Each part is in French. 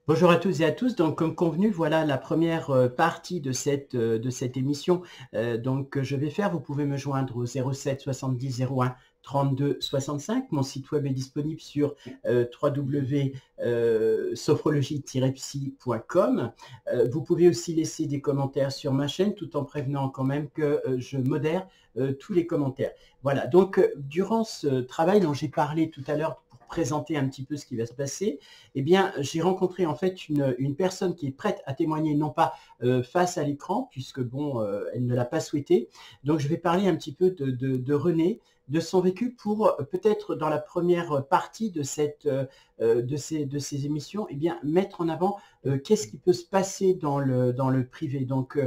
Bonjour à tous et à tous. Donc, comme convenu, voilà la première partie de cette émission. Que je vais faire. Vous pouvez me joindre au 07 70 01 32 65. Mon site web est disponible sur www.sophrologie-psy.com. Vous pouvez aussi laisser des commentaires sur ma chaîne, tout en prévenant quand même que je modère tous les commentaires. Voilà. Donc, durant ce travail dont j'ai parlé tout à l'heure pour présenter un petit peu ce qui va se passer, eh bien, j'ai rencontré en fait une personne qui est prête à témoigner, non pas face à l'écran, puisque bon, elle ne l'a pas souhaité. Donc, je vais parler un petit peu de René, de son vécu, pour peut-être dans la première partie de ces émissions, eh bien, mettre en avant qu'est-ce qui peut se passer dans le privé. Donc,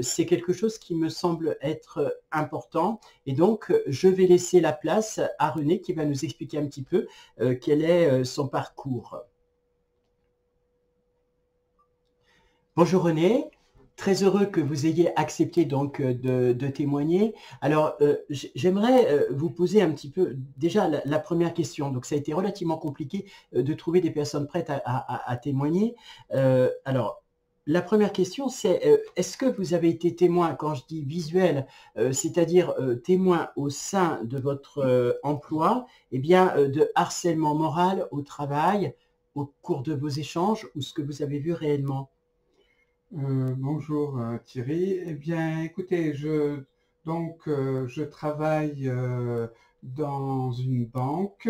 c'est quelque chose qui me semble être important. Et donc, je vais laisser la place à René qui va nous expliquer un petit peu quel est son parcours. Bonjour René, très heureux que vous ayez accepté donc de témoigner. Alors, j'aimerais vous poser un petit peu déjà la première question. Donc, ça a été relativement compliqué de trouver des personnes prêtes à témoigner. Alors, la première question, c'est est-ce que vous avez été témoin, quand je dis visuel, c'est-à-dire témoin au sein de votre emploi, eh bien, de harcèlement moral au travail, au cours de vos échanges, ou ce que vous avez vu réellement? Bonjour Thierry. Eh bien, écoutez, je travaille dans une banque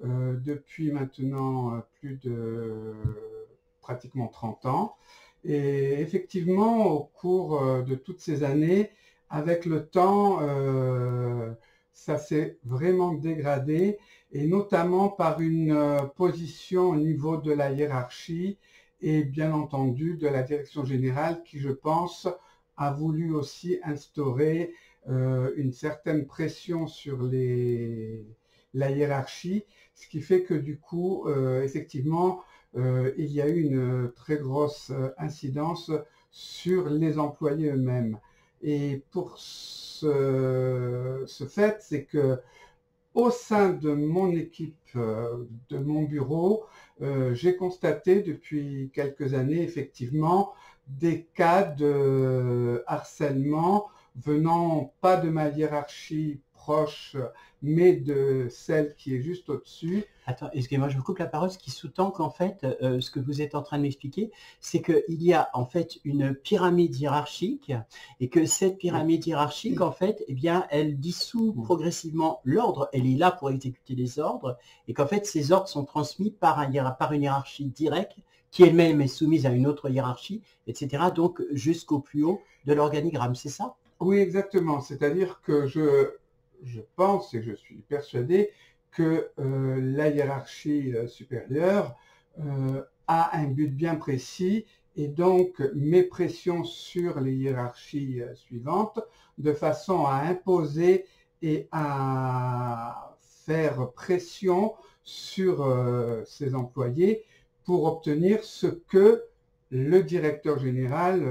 depuis maintenant plus de pratiquement 30 ans. Et effectivement, au cours de toutes ces années, avec le temps, ça s'est vraiment dégradé, et notamment par une position au niveau de la hiérarchie et bien entendu de la direction générale qui, je pense, a voulu aussi instaurer une certaine pression sur la hiérarchie, ce qui fait que du coup, effectivement, il y a eu une très grosse incidence sur les employés eux-mêmes. Et pour ce fait, c'est que au sein de mon équipe, de mon bureau, j'ai constaté depuis quelques années effectivement des cas de harcèlement venant pas de ma hiérarchie proche, mais de celle qui est juste au-dessus. Attends, excusez-moi, je vous coupe la parole. Ce qui sous-tend qu'en fait, ce que vous êtes en train de m'expliquer, c'est qu'il y a en fait une pyramide hiérarchique, et que cette pyramide hiérarchique, en fait, eh bien, elle dissout progressivement l'ordre. Elle est là pour exécuter les ordres, et qu'en fait, ces ordres sont transmis par une hiérarchie directe, qui elle-même est soumise à une autre hiérarchie, etc. Donc, jusqu'au plus haut de l'organigramme, c'est ça? Oui, exactement. C'est-à-dire que je pense et je suis persuadé que la hiérarchie supérieure a un but bien précis, et donc met pression sur les hiérarchies suivantes de façon à imposer et à faire pression sur ses employés pour obtenir ce que le directeur général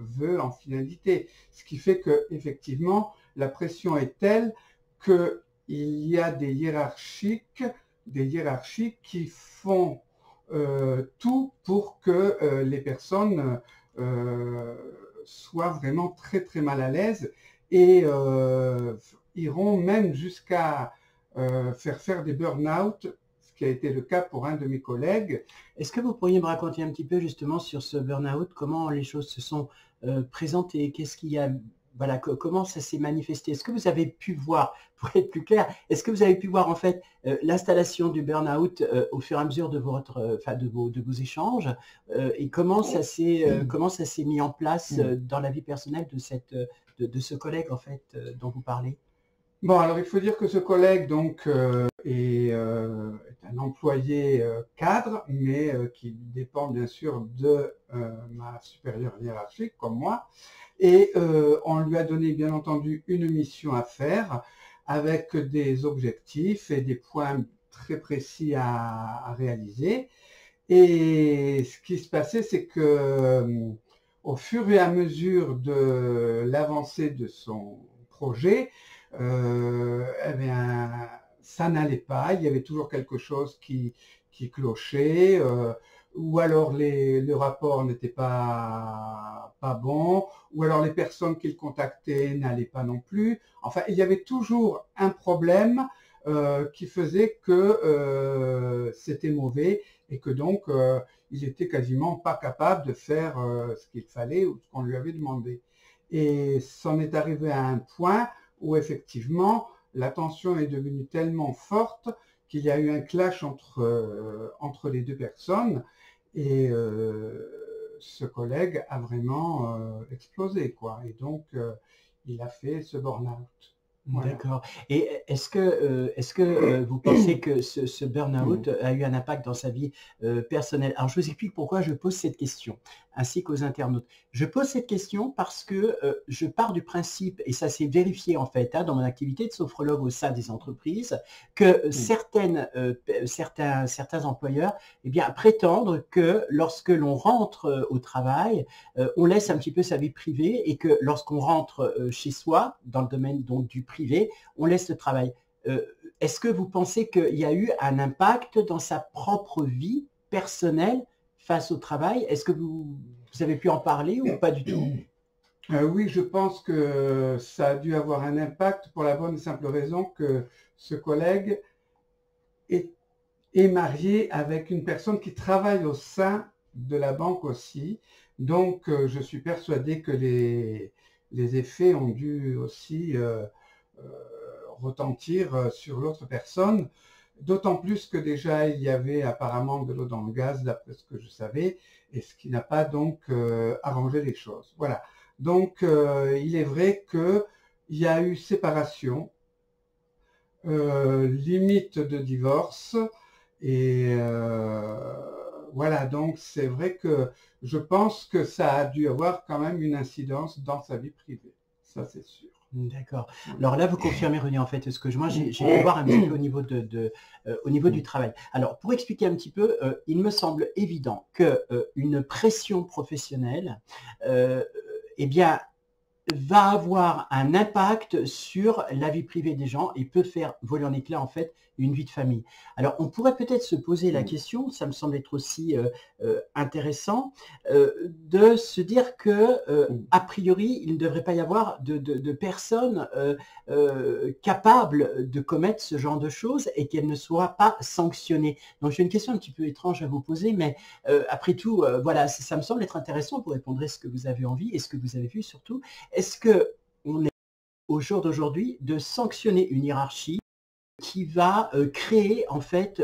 veut en finalité. Ce qui fait que effectivement la pression est telle qu'il y a des hiérarchies qui font tout pour que les personnes soient vraiment très très mal à l'aise, et iront même jusqu'à faire des burn-out, ce qui a été le cas pour un de mes collègues. Est-ce que vous pourriez me raconter un petit peu justement sur ce burn-out, comment les choses se sont présentées, qu'est-ce qu'il y a, voilà, comment ça s'est manifesté? Est-ce que vous avez pu voir, pour être plus clair, est-ce que vous avez pu voir en fait l'installation du burn-out au fur et à mesure de vos échanges, et comment ça s'est mis en place dans la vie personnelle de ce collègue en fait dont vous parlez? Bon, alors il faut dire que ce collègue donc est un employé cadre, mais qui dépend bien sûr de ma supérieure hiérarchique, comme moi. Et on lui a donné bien entendu une mission à faire, avec des objectifs et des points très précis à réaliser. Et ce qui se passait, c'est que au fur et à mesure de l'avancée de son projet, eh bien, ça n'allait pas. Il y avait toujours quelque chose qui clochait. ou alors le rapport n'était pas bon, ou alors les personnes qu'il contactait n'allaient pas non plus. Enfin, il y avait toujours un problème qui faisait que c'était mauvais et que donc il était quasiment pas capable de faire ce qu'il fallait ou ce qu'on lui avait demandé. Et c'en est arrivé à un point où effectivement la tension est devenue tellement forte qu'il y a eu un clash entre les deux personnes et ce collègue a vraiment explosé, quoi. Et donc il a fait ce burn-out. Voilà. D'accord. Et est-ce que vous pensez que ce burn-out a eu un impact dans sa vie personnelle? Alors, je vous explique pourquoi je pose cette question, ainsi qu'aux internautes. Je pose cette question parce que je pars du principe, et ça s'est vérifié en fait dans mon activité de sophrologue au sein des entreprises, que certains employeurs eh bien, prétendent que lorsque l'on rentre au travail, on laisse un petit peu sa vie privée et que lorsqu'on rentre chez soi, dans le domaine donc du privé, on laisse le travail. Est-ce que vous pensez qu'il y a eu un impact dans sa propre vie personnelle face au travail? Est-ce que vous avez pu en parler ou pas du tout? Oui, je pense que ça a dû avoir un impact pour la bonne et simple raison que ce collègue est marié avec une personne qui travaille au sein de la banque aussi. Donc, je suis persuadé que les effets ont dû aussi retentir sur l'autre personne, d'autant plus que déjà il y avait apparemment de l'eau dans le gaz, d'après ce que je savais, et ce qui n'a pas donc arrangé les choses. Voilà. Donc, il est vrai qu'il y a eu séparation, limite de divorce, et voilà, donc c'est vrai que je pense que ça a dû avoir quand même une incidence dans sa vie privée, ça c'est sûr. D'accord. Alors là, vous confirmez, René, en fait, ce que moi, j'ai pu voir un petit peu au niveau, au niveau du travail. Alors, pour expliquer un petit peu, il me semble évident qu'une pression professionnelle, eh bien, va avoir un impact sur la vie privée des gens et peut faire voler en éclats en fait une vie de famille. Alors on pourrait peut-être se poser la question, ça me semble être aussi intéressant, de se dire que a priori il ne devrait pas y avoir de personnes capables de commettre ce genre de choses et qu'elles ne soient pas sanctionnées. Donc j'ai une question un petit peu étrange à vous poser, mais après tout, voilà, ça me semble être intéressant. Vous répondrez ce que vous avez envie et ce que vous avez vu surtout. Est-ce qu'on est au jour d'aujourd'hui de sanctionner une hiérarchie qui va créer en fait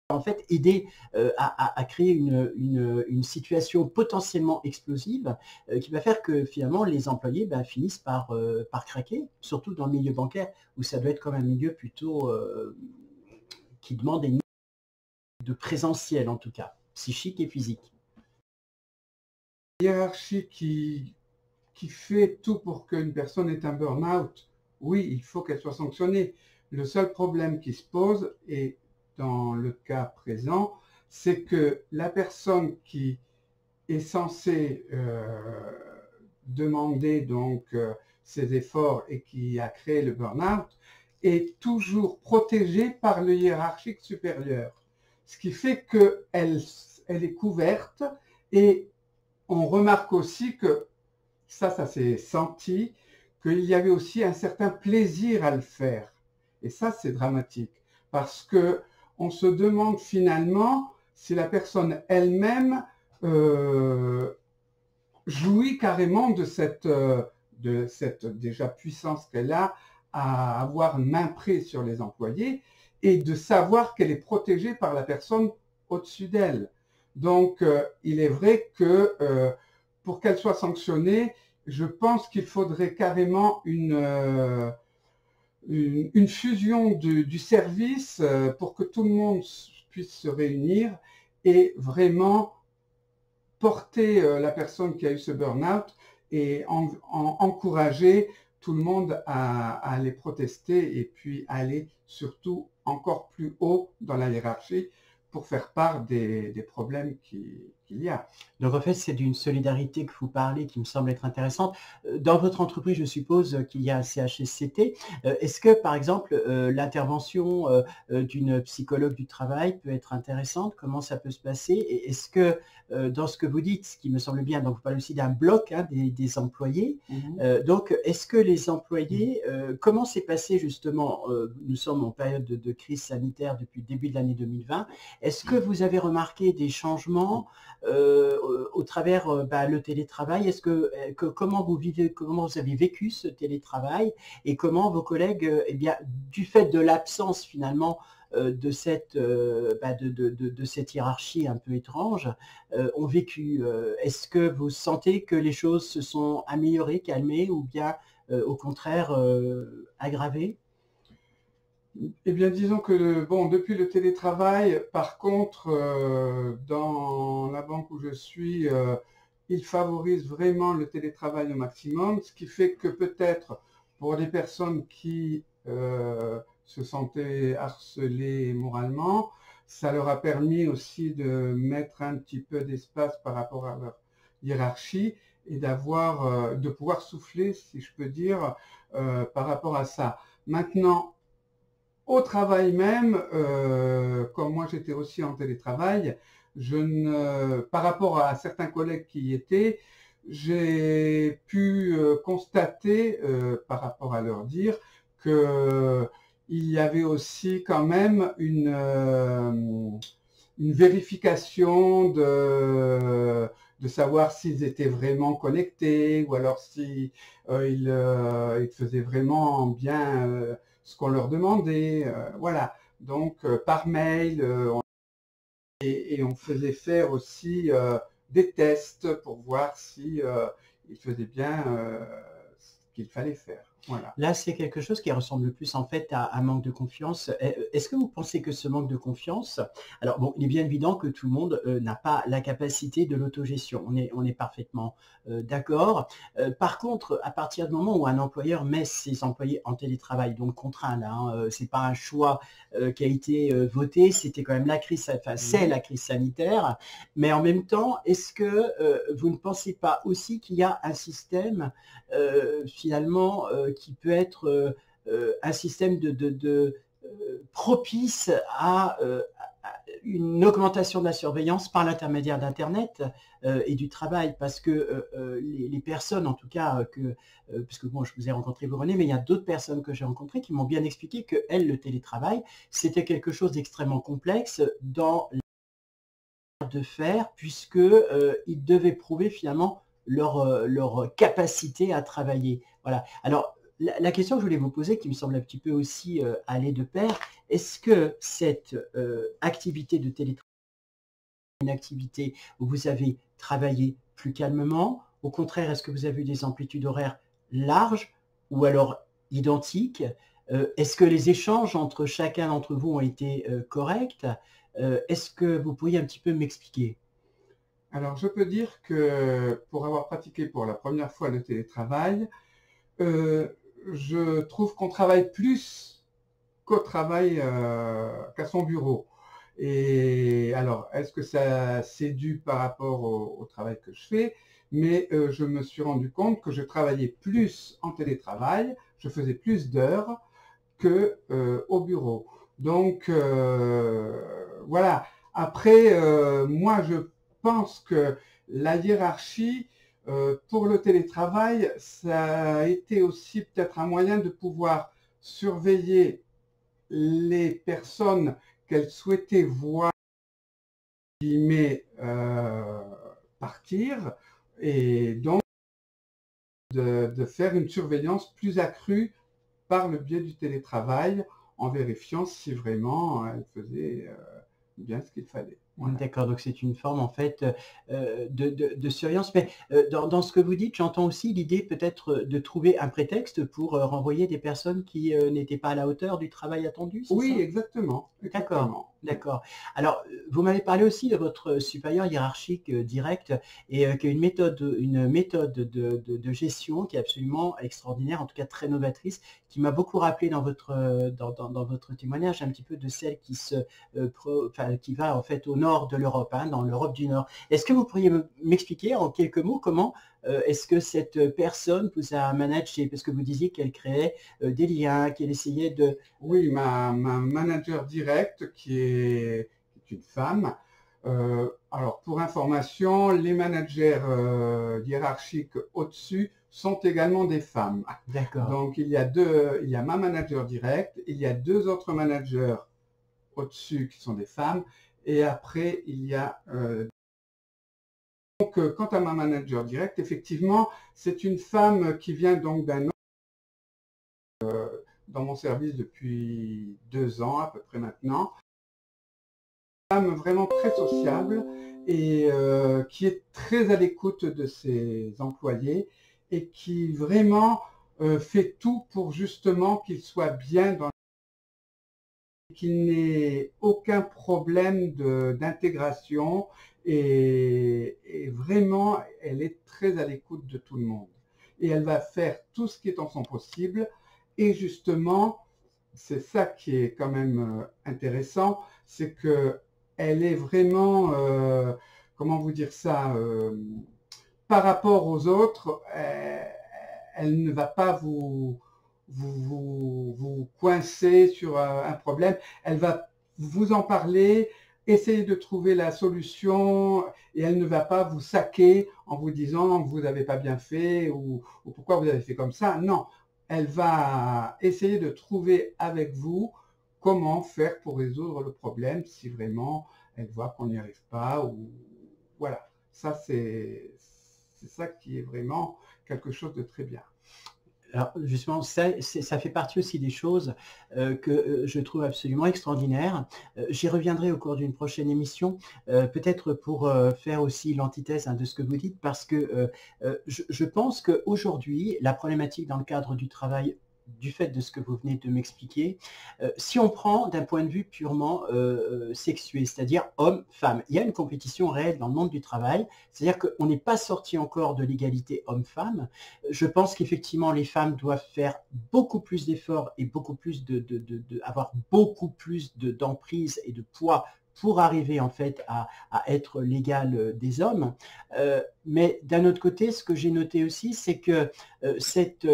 en fait aider à créer une situation potentiellement explosive qui va faire que finalement les employés finissent par craquer, surtout dans le milieu bancaire où ça doit être comme un milieu plutôt qui demande une de présentiel en tout cas, psychique et physique. Hiérarchie qui fait tout pour qu'une personne ait un burn-out, oui, il faut qu'elle soit sanctionnée. Le seul problème qui se pose, et dans le cas présent, c'est que la personne qui est censée demander donc ses efforts et qui a créé le burn-out est toujours protégée par le hiérarchique supérieur. Ce qui fait qu'elle est couverte, et on remarque aussi que ça s'est senti, qu'il y avait aussi un certain plaisir à le faire. Et ça, c'est dramatique, parce que on se demande finalement si la personne elle-même jouit carrément de cette déjà puissance qu'elle a à avoir main prise sur les employés et de savoir qu'elle est protégée par la personne au-dessus d'elle. Donc, il est vrai que pour qu'elle soit sanctionnée, je pense qu'il faudrait carrément une fusion du service pour que tout le monde puisse se réunir et vraiment porter la personne qui a eu ce burn-out et encourager tout le monde à aller protester et puis aller surtout encore plus haut dans la hiérarchie pour faire part des problèmes qui qu'il y a. Donc en fait, c'est d'une solidarité que vous parlez qui me semble être intéressante. Dans votre entreprise, je suppose qu'il y a un CHSCT. Est-ce que, par exemple, l'intervention d'une psychologue du travail peut être intéressante? Comment ça peut se passer? Et est-ce que, dans ce que vous dites, ce qui me semble bien, donc vous parlez aussi d'un bloc hein, des employés. Donc, est-ce que les employés, comment s'est passé justement, nous sommes en période de crise sanitaire depuis le début de l'année 2020, est-ce que vous avez remarqué des changements au travers le télétravail? Est-ce comment vous vivez, comment vous avez vécu ce télétravail et comment vos collègues, eh bien, du fait de l'absence finalement de cette hiérarchie un peu étrange, ont vécu? Est-ce que vous sentez que les choses se sont améliorées, calmées ou bien au contraire aggravées? Eh bien, disons que bon, depuis le télétravail, par contre, dans la banque où je suis, il favorise vraiment le télétravail au maximum, ce qui fait que peut-être pour des personnes qui se sentaient harcelées moralement, ça leur a permis aussi de mettre un petit peu d'espace par rapport à leur hiérarchie et de pouvoir souffler, si je peux dire, par rapport à ça. Maintenant, au travail même, comme moi j'étais aussi en télétravail, par rapport à certains collègues qui y étaient, j'ai pu constater, par rapport à leur dire, qu'il y avait aussi quand même une vérification de savoir s'ils étaient vraiment connectés ou alors si ils faisaient vraiment bien ce qu'on leur demandait. Voilà. Donc, par mail, et on faisait faire aussi des tests pour voir si ils faisaient bien ce qu'il fallait faire. Voilà. Là, c'est quelque chose qui ressemble plus en fait à un manque de confiance. Est-ce que vous pensez que ce manque de confiance, alors bon, il est bien évident que tout le monde n'a pas la capacité de l'autogestion, on est parfaitement d'accord. Par contre, à partir du moment où un employeur met ses employés en télétravail, donc contraint, là, hein, c'est pas un choix qui a été voté, c'était quand même la crise, enfin c'est la crise sanitaire, mais en même temps, est-ce que vous ne pensez pas aussi qu'il y a un système finalement qui peut être un système propice à une augmentation de la surveillance par l'intermédiaire d'Internet et du travail, parce que les personnes, en tout cas, parce que moi je vous ai rencontré vous René, mais il y a d'autres personnes que j'ai rencontrées qui m'ont bien expliqué que elles, le télétravail, c'était quelque chose d'extrêmement complexe dans de faire, puisque ils devaient prouver finalement leur capacité à travailler. Voilà. Alors, la question que je voulais vous poser, qui me semble un petit peu aussi aller de pair, est-ce que cette activité de télétravail est une activité où vous avez travaillé plus calmement? Au contraire, est-ce que vous avez eu des amplitudes horaires larges ou alors identiques? Est-ce que les échanges entre chacun d'entre vous ont été corrects? Est-ce que vous pourriez un petit peu m'expliquer? Alors, je peux dire que pour avoir pratiqué pour la première fois le télétravail, je trouve qu'on travaille plus qu'au travail, qu'à son bureau. Et alors, est-ce que ça c'est dû par rapport au travail que je fais? Mais je me suis rendu compte que je travaillais plus en télétravail, je faisais plus d'heures que au bureau. Donc voilà. Après, moi je pense que la hiérarchie pour le télétravail, ça a été aussi peut-être un moyen de pouvoir surveiller les personnes qu'elle souhaitait voir partir, et donc de faire une surveillance plus accrue par le biais du télétravail, en vérifiant si vraiment elle faisait bien ce qu'il fallait. Voilà. D'accord, donc c'est une forme en fait de surveillance. Mais dans ce que vous dites, j'entends aussi l'idée peut-être de trouver un prétexte pour renvoyer des personnes qui n'étaient pas à la hauteur du travail attendu, c'est oui, ça? Exactement. D'accord, d'accord. Alors, vous m'avez parlé aussi de votre supérieur hiérarchique direct et qui a une méthode de gestion qui est absolument extraordinaire, en tout cas très novatrice, qui m'a beaucoup rappelé dans votre témoignage un petit peu de celle qui se qui va en fait au nord de l'Europe, hein, dans l'Europe du Nord. Est-ce que vous pourriez m'expliquer en quelques mots comment est-ce que cette personne vous a managé? Parce que vous disiez qu'elle créait des liens, qu'elle essayait de... Oui, ma manager directe qui est une femme. Alors pour information, les managers hiérarchiques au-dessus sont également des femmes. D'accord. Donc il y a ma manager directe, il y a 2 autres managers au-dessus qui sont des femmes, et après il y a donc quant à ma manager directe, effectivement, c'est une femme qui vient donc d'un dans mon service depuis 2 ans à peu près maintenant. Une femme vraiment très sociable et qui est très à l'écoute de ses employés et qui vraiment fait tout pour justement qu'ils soient bien dans qu'il n'ait aucun problème d'intégration et vraiment elle est très à l'écoute de tout le monde et elle va faire tout ce qui est en son possible et justement c'est ça qui est quand même intéressant, c'est que elle est vraiment comment vous dire ça par rapport aux autres, elle ne va pas vous coincer sur un problème, elle va vous en parler, essayer de trouver la solution et elle ne va pas vous saquer en vous disant vous n'avez pas bien fait ou pourquoi vous avez fait comme ça. Non, elle va essayer de trouver avec vous comment faire pour résoudre le problème si vraiment elle voit qu'on n'y arrive pas ou voilà. Ça c'est ça qui est vraiment quelque chose de très bien. Alors justement, ça fait partie aussi des choses que je trouve absolument extraordinaires. J'y reviendrai au cours d'une prochaine émission, peut-être pour faire aussi l'antithèse de ce que vous dites, parce que je pense qu'aujourd'hui, la problématique dans le cadre du travail, du fait de ce que vous venez de m'expliquer, si on prend d'un point de vue purement sexué, c'est-à-dire homme-femme, il y a une compétition réelle dans le monde du travail, c'est-à-dire qu'on n'est pas sorti encore de l'égalité homme-femme. Je pense qu'effectivement, les femmes doivent faire beaucoup plus d'efforts et beaucoup plus avoir beaucoup plus d'emprise et de poids pour arriver en fait à être l'égal des hommes. Mais d'un autre côté, ce que j'ai noté aussi, c'est que cette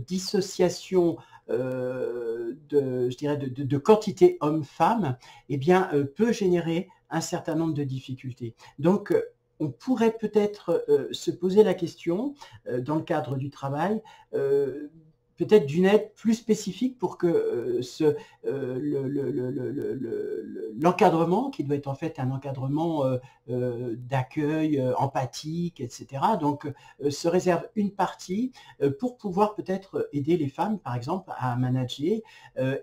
dissociation je dirais de quantité homme-femme, eh bien, peut générer un certain nombre de difficultés. Donc, on pourrait peut-être se poser la question, dans le cadre du travail, peut-être d'une aide plus spécifique pour que l'encadrement, qui doit être en fait un encadrement d'accueil empathique, etc., donc se réserve une partie pour pouvoir peut-être aider les femmes, par exemple, à manager,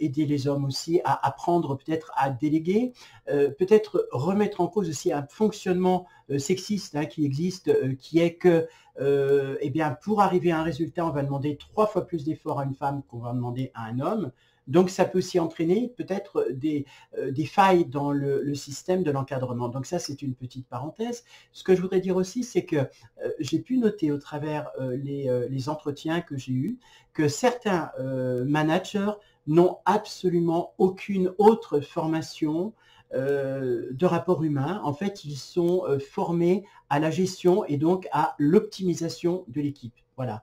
aider les hommes aussi à apprendre peut-être à déléguer, peut-être remettre en cause aussi un fonctionnement sexiste qui existe, qui est que eh bien, pour arriver à un résultat, on va demander 3 fois plus d'efforts à une femme qu'on va demander à un homme. Donc, ça peut aussi entraîner peut-être des failles dans le système de l'encadrement. Donc, ça, c'est une petite parenthèse. Ce que je voudrais dire aussi, c'est que j'ai pu noter au travers les entretiens que j'ai eus que certains managers n'ont absolument aucune autre formation de rapport humain. En fait, ils sont formés à la gestion et donc à l'optimisation de l'équipe. Voilà.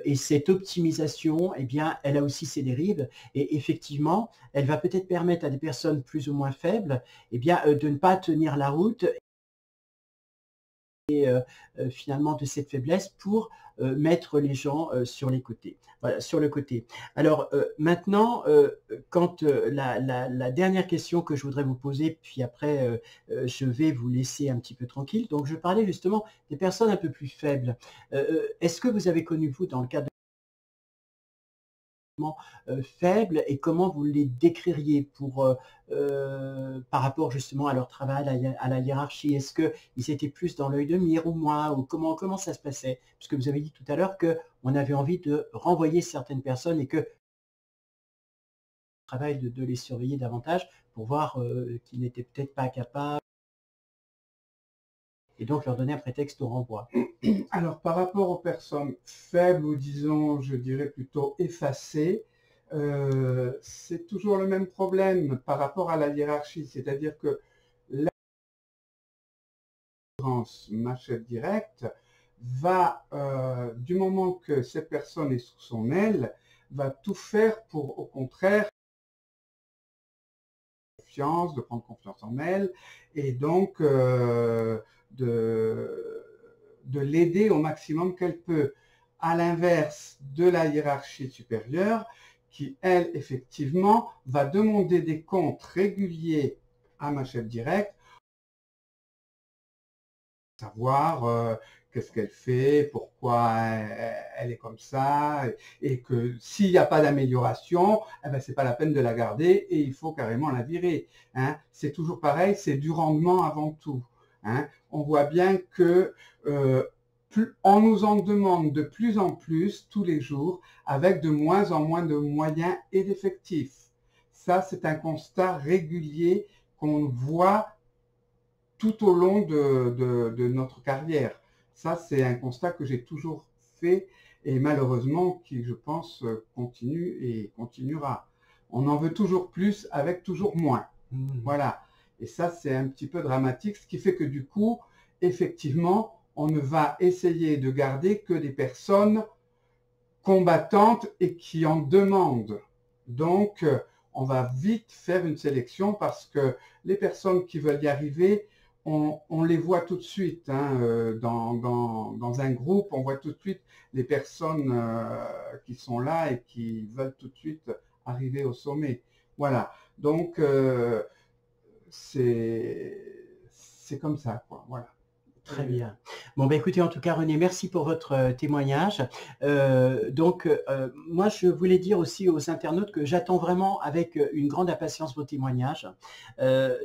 Et cette optimisation, eh bien, elle a aussi ses dérives. Et effectivement, elle va peut-être permettre à des personnes plus ou moins faibles, eh bien, de ne pas tenir la route et finalement de cette faiblesse pour mettre les gens sur les côtés. Voilà, sur le côté. Alors maintenant, quand la dernière question que je voudrais vous poser, puis après je vais vous laisser un petit peu tranquille. Donc je parlais justement des personnes un peu plus faibles. Est-ce que vous avez connu, vous, dans le cadre faibles et comment vous les décririez par rapport justement à leur travail, à la hiérarchie? Est-ce qu'ils étaient plus dans l'œil de mire ou moins, ou comment ça se passait? Puisque vous avez dit tout à l'heure qu'on avait envie de renvoyer certaines personnes et que le travail de les surveiller davantage pour voir qu'ils n'étaient peut-être pas capables et donc leur donner un prétexte au renvoi. Alors par rapport aux personnes faibles ou disons, je dirais plutôt effacées, c'est toujours le même problème par rapport à la hiérarchie, c'est-à-dire que ma chef directe va, du moment que cette personne est sous son aile, va tout faire pour, au contraire, de prendre confiance en elle, et donc de l'aider au maximum qu'elle peut. À l'inverse de la hiérarchie supérieure, qui, elle, effectivement, va demander des comptes réguliers à ma chef directe, savoir qu'est-ce qu'elle fait, pourquoi elle est comme ça, et que s'il n'y a pas d'amélioration, eh ben, c'est pas la peine de la garder et il faut carrément la virer. Hein. C'est toujours pareil, c'est du rendement avant tout. Hein. On voit bien que on nous en demande de plus en plus tous les jours, avec de moins en moins de moyens et d'effectifs. Ça, c'est un constat régulier qu'on voit tout au long de notre carrière. Ça, c'est un constat que j'ai toujours fait et malheureusement qui, je pense, continue et continuera. On en veut toujours plus avec toujours moins. Voilà. Et ça, c'est un petit peu dramatique, ce qui fait que du coup, effectivement, on ne va essayer de garder que des personnes combattantes et qui en demandent. Donc, on va vite faire une sélection parce que les personnes qui veulent y arriver, on les voit tout de suite. Hein, dans un groupe, on voit tout de suite les personnes qui sont là et qui veulent tout de suite arriver au sommet. Voilà. Donc, c'est comme ça, quoi. Voilà. Très bien. Bon, ben écoutez, en tout cas, René, merci pour votre témoignage. Moi, je voulais dire aussi aux internautes que j'attends vraiment avec une grande impatience vos témoignages.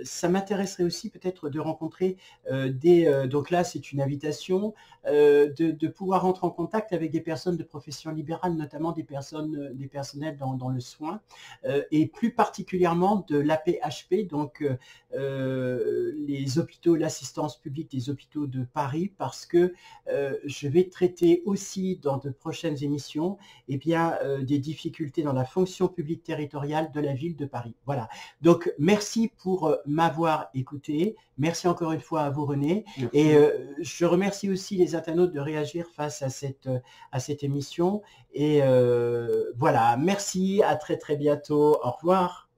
Ça m'intéresserait aussi peut-être de rencontrer donc là, c'est une invitation, de pouvoir rentrer en contact avec des personnes de profession libérale, notamment des personnels dans le soin, et plus particulièrement de l'AP-HP, donc les hôpitaux, l'assistance publique des hôpitaux de Paris, parce que je vais traiter aussi dans de prochaines émissions des difficultés dans la fonction publique territoriale de la ville de Paris. Voilà. Donc, merci pour m'avoir écouté. Merci encore une fois à vous, René. Merci. Et je remercie aussi les internautes de réagir face à cette émission. Et voilà, merci, à très très bientôt. Au revoir.